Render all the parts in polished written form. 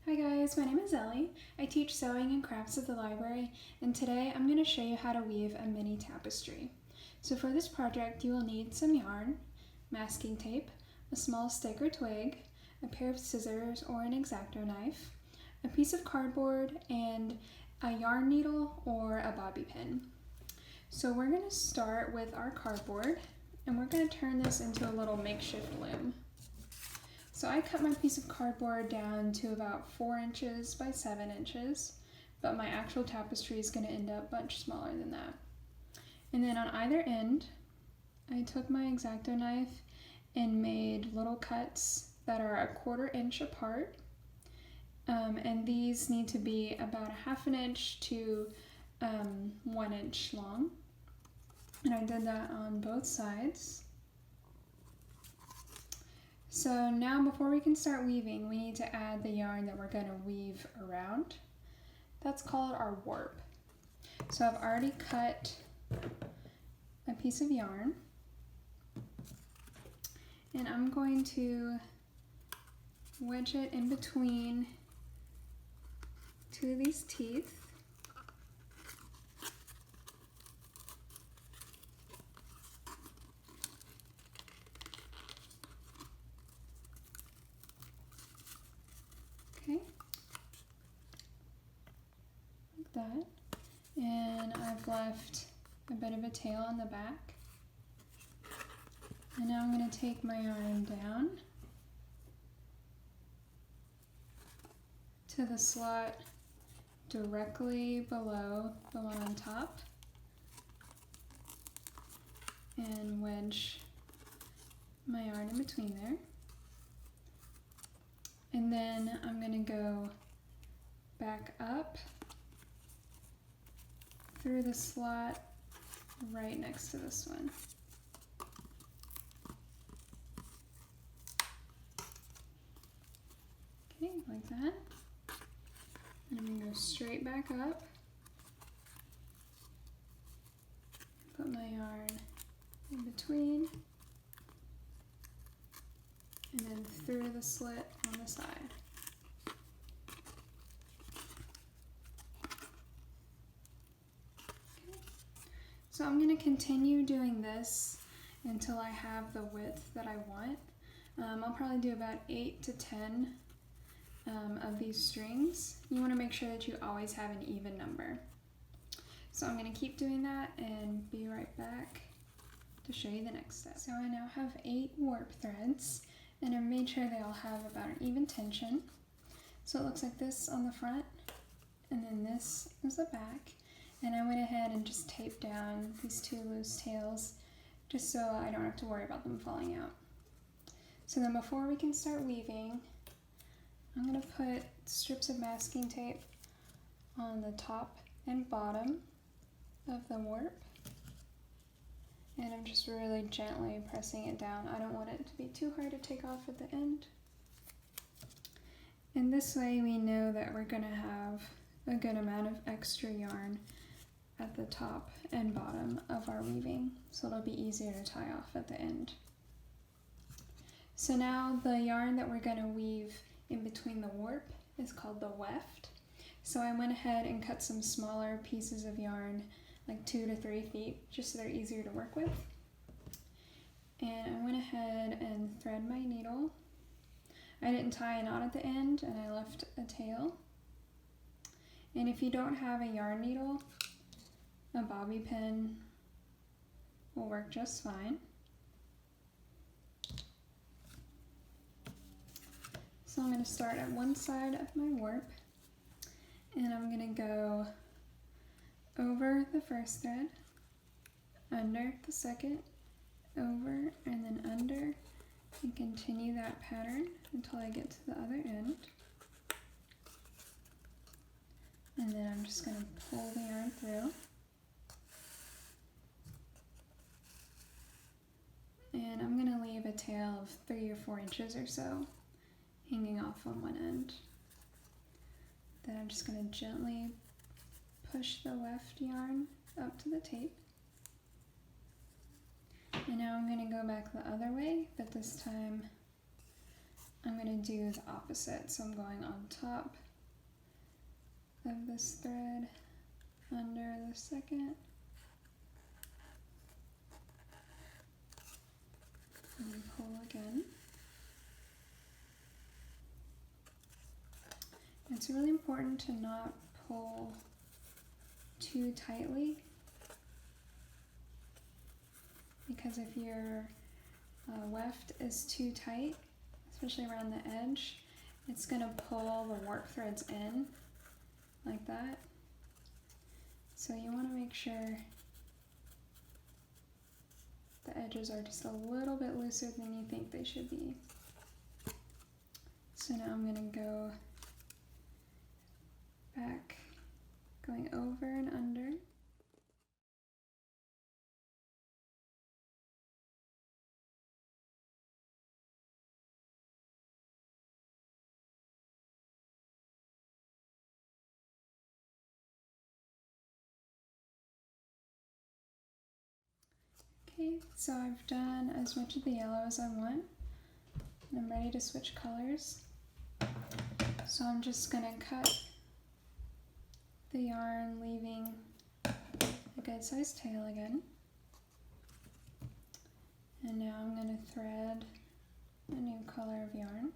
Hi guys, my name is Ellie. I teach sewing and crafts at the library, and today I'm going to show you how to weave a mini tapestry. So for this project you will need some yarn, masking tape, a small stick or twig, a pair of scissors or an X-Acto knife, a piece of cardboard, and a yarn needle or a bobby pin. So we're going to start with our cardboard, and we're going to turn this into a little makeshift loom. So I cut my piece of cardboard down to about 4 inches by 7 inches, but my actual tapestry is going to end up much smaller than that. And then on either end, I took my X-Acto knife and made little cuts that are a 1/4 inch apart. And these need to be about 1/2 inch to 1 inch long. And I did that on both sides. So now before we can start weaving, we need to add the yarn that we're going to weave around. That's called our warp. So I've already cut a piece of yarn, and I'm going to wedge it in between two of these teeth. Okay, like that. And I've left a bit of a tail on the back. And now I'm going to take my yarn down to the slot directly below the one on top and wedge my yarn in between there. And then I'm going to go back up through the slot right next to this one. Okay, like that. And I'm going to go straight back up, put my yarn in between, and then through the slit on the side. Okay. So I'm going to continue doing this until I have the width that I want. I'll probably do about 8 to 10 of these strings. You want to make sure that you always have an even number. So I'm going to keep doing that and be right back to show you the next step. So I now have 8 warp threads, and I made sure they all have about an even tension. So it looks like this on the front, and then this is the back. And I went ahead and just taped down these 2 loose tails just so I don't have to worry about them falling out. So then before we can start weaving, I'm going to put strips of masking tape on the top and bottom of the warp. And I'm just really gently pressing it down. I don't want it to be too hard to take off at the end. And this way we know that we're going to have a good amount of extra yarn at the top and bottom of our weaving, so it'll be easier to tie off at the end. So now the yarn that we're going to weave in between the warp is called the weft. So I went ahead and cut some smaller pieces of yarn, like 2 to 3 feet, just so they're easier to work with. And I went ahead and thread my needle. I didn't tie a knot at the end, and I left a tail. And if you don't have a yarn needle, a bobby pin will work just fine. So I'm going to start at one side of my warp, and I'm going to go over the first thread, under the second, over, and then under, and continue that pattern until I get to the other end. And then I'm just going to pull the yarn through. And I'm going to leave a tail of 3 or 4 inches or so hanging off on one end. Then I'm just going to gently push the weft yarn up to the tape. And now I'm going to go back the other way, but this time I'm going to do the opposite. So I'm going on top of this thread, under the second, and then pull again. It's really important to not pull too tightly, because if your weft is too tight, especially around the edge, it's going to pull the warp threads in like that. So you want to make sure the edges are just a little bit looser than you think they should be. So now I'm going to go back, going over and under. Okay, so I've done as much of the yellow as I want, and I'm ready to switch colors. So I'm just going to cut the yarn, leaving a good sized tail again. And now I'm going to thread a new color of yarn.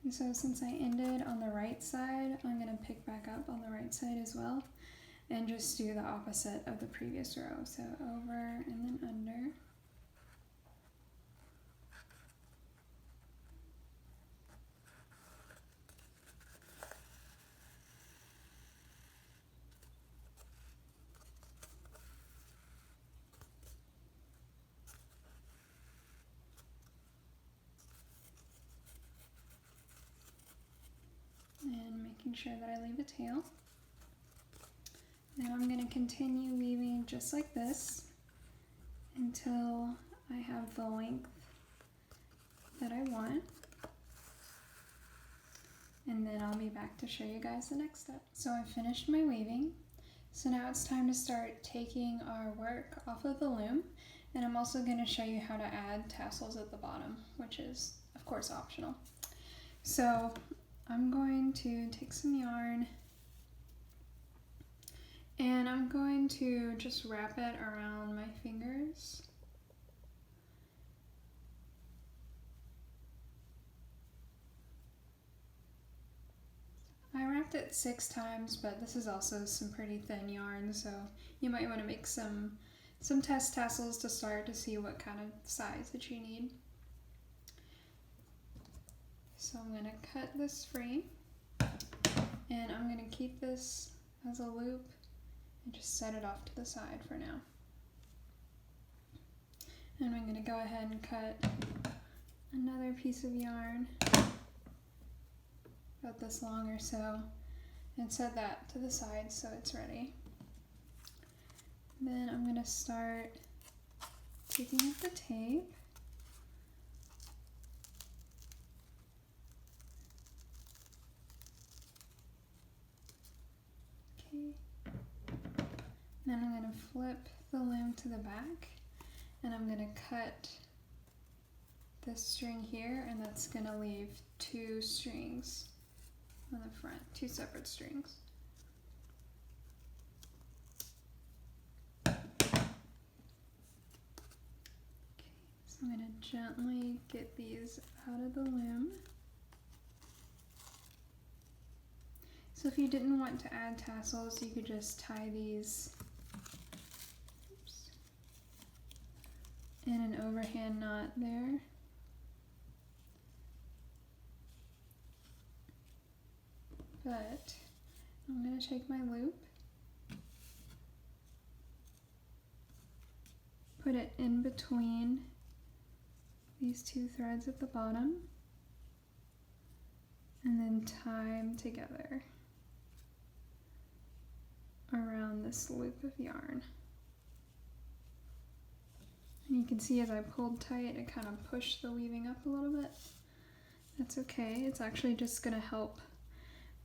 And so since I ended on the right side, I'm going to pick back up on the right side as well and just do the opposite of the previous row. So over and then under. And making sure that I leave a tail. Now I'm going to continue weaving just like this until I have the length that I want. And then I'll be back to show you guys the next step. So I finished my weaving. So now it's time to start taking our work off of the loom. And I'm also going to show you how to add tassels at the bottom, which is of course optional. So I'm going to take some yarn and I'm going to just wrap it around my fingers. I wrapped it 6 times, but this is also some pretty thin yarn, so you might want to make some test tassels to start to see what kind of size that you need. So I'm going to cut this free, and I'm going to keep this as a loop and just set it off to the side for now. And I'm going to go ahead and cut another piece of yarn about this long or so and set that to the side so it's ready. Then I'm going to start taking up the tape. Okay. Then I'm going to flip the loom to the back and I'm going to cut this string here, and that's going to leave 2 strings on the front, 2 separate strings. Okay, so I'm going to gently get these out of the loom. So if you didn't want to add tassels, you could just tie these in an overhand knot there. But I'm going to take my loop, put it in between these 2 threads at the bottom, and then tie them together around this loop of yarn. And you can see as I pulled tight, it kind of pushed the weaving up a little bit. That's okay, it's actually just going to help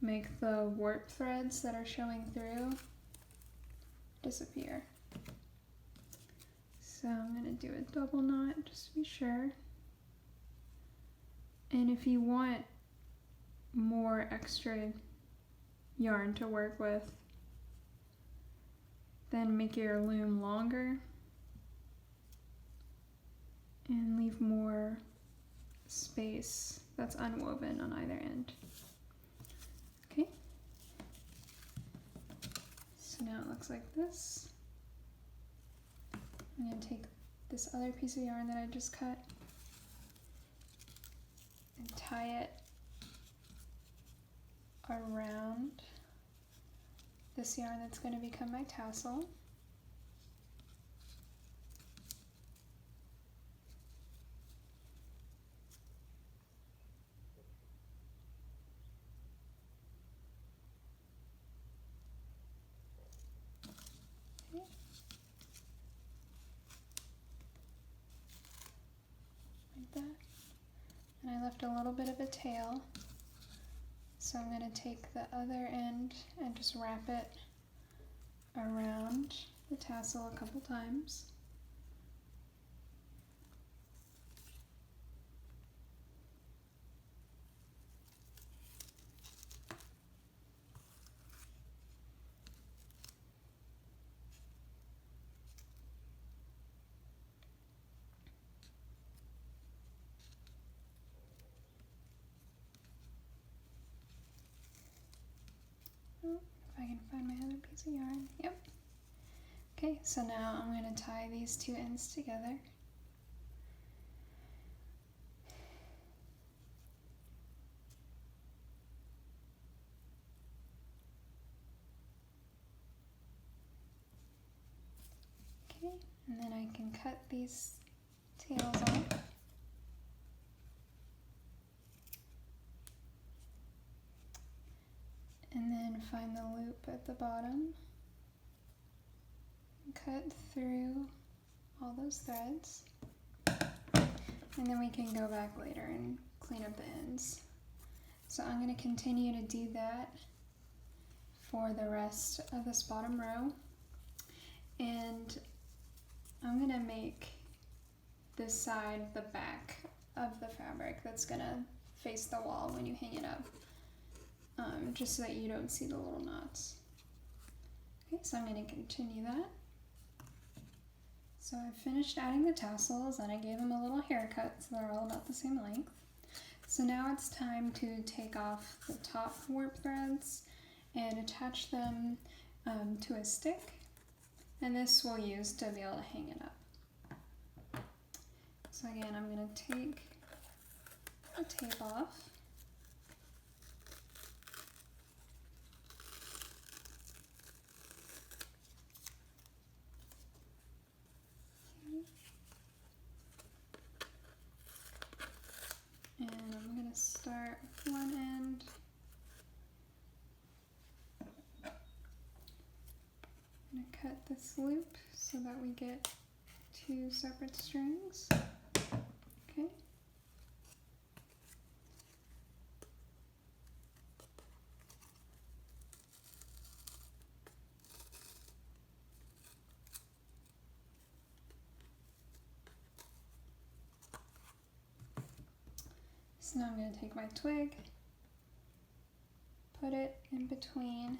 make the warp threads that are showing through disappear. So I'm going to do a double knot just to be sure. And if you want more extra yarn to work with, then make your loom longer and leave more space that's unwoven on either end. Okay, so now it looks like this. I'm going to take this other piece of yarn that I just cut and tie it around this yarn that's going to become my tassel. Okay. Like that. And I left a little bit of a tail. So I'm going to take the other end and just wrap it around the tassel a couple times. Oh, if I can find my other piece of yarn. Yep. Okay, so now I'm going to tie these two ends together. Okay, and then I can cut these tails off. And then find the loop at the bottom. Cut through all those threads. And then we can go back later and clean up the ends. So I'm going to continue to do that for the rest of this bottom row. And I'm going to make this side the back of the fabric that's going to face the wall when you hang it up. Just so that you don't see the little knots. Okay, so I'm going to continue that. So I finished adding the tassels and I gave them a little haircut so they're all about the same length. So now it's time to take off the top warp threads and attach them to a stick, and this we'll use to be able to hang it up. So again, I'm going to take the tape off. And I'm going to start with one end. I'm going to cut this loop so that we get two separate strings. Okay. So now I'm going to take my twig, put it in between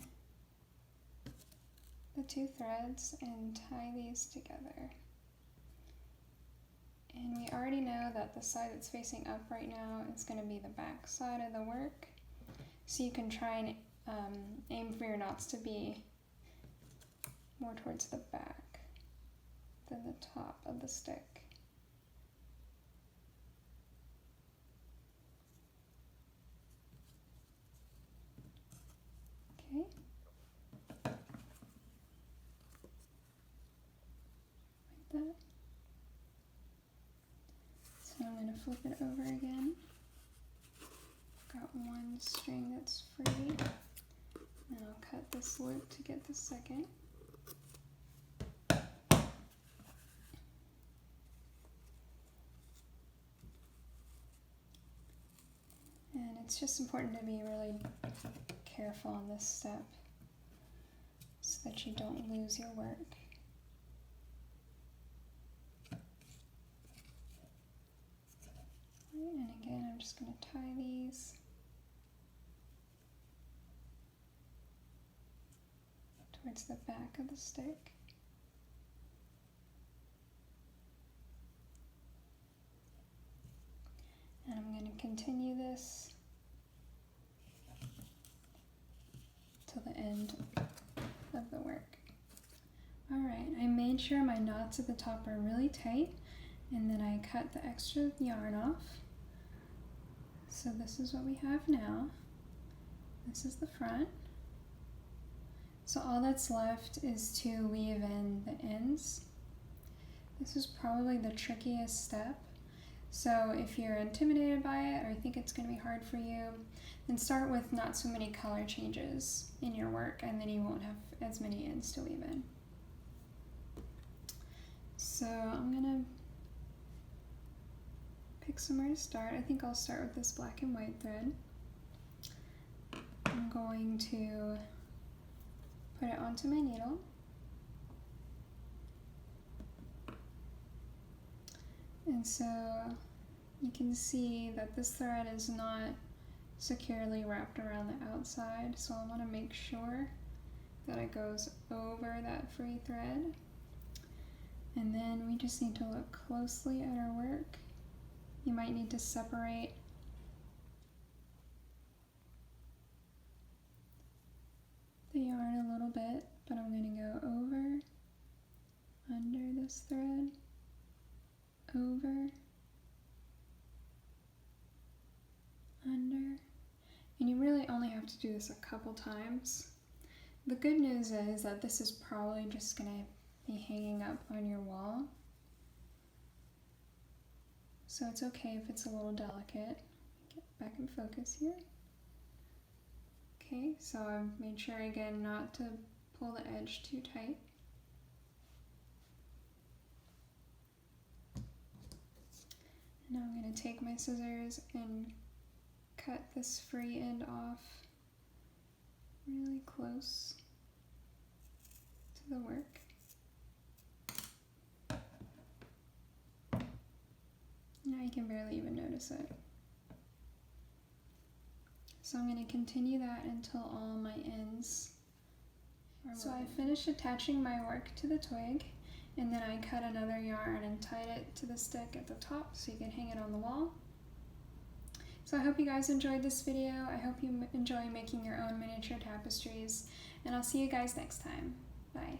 the two threads and tie these together. And we already know that the side that's facing up right now is going to be the back side of the work. So you can try and aim for your knots to be more towards the back than the top of the stick. Okay. Like that. So I'm going to flip it over again. Got one string that's free. And I'll cut this loop to get the second. And it's just important to be really careful on this step so that you don't lose your work. again, I'm just going to tie these towards the back of the stick. And I'm going to continue this till the end of the work. Alright, I made sure my knots at the top are really tight, and then I cut the extra yarn off. So this is what we have now. This is the front. So all that's left is to weave in the ends. This is probably the trickiest step. So if you're intimidated by it or think it's going to be hard for you, then start with not so many color changes in your work, and then you won't have as many ends to weave in. So I'm going to pick somewhere to start. I think I'll start with this black and white thread. I'm going to put it onto my needle. And so you can see that this thread is not securely wrapped around the outside, so I want to make sure that it goes over that free thread. And then we just need to look closely at our work. You might need to separate the yarn a little bit, but I'm going to go over, under this thread, over, under, and you really only have to do this a couple times. The good news is that this is probably just going to be hanging up on your wall, so it's okay if it's a little delicate. Get back in focus here. Okay, so I've made sure again not to pull the edge too tight. Now I'm going to take my scissors and cut this free end off really close to the work. Now you can barely even notice it. So I'm going to continue that until all my ends are woven. So I finished attaching my work to the twig, and then I cut another yarn and tied it to the stick at the top so you can hang it on the wall. So I hope you guys enjoyed this video. I hope you enjoy making your own miniature tapestries, and I'll see you guys next time. Bye.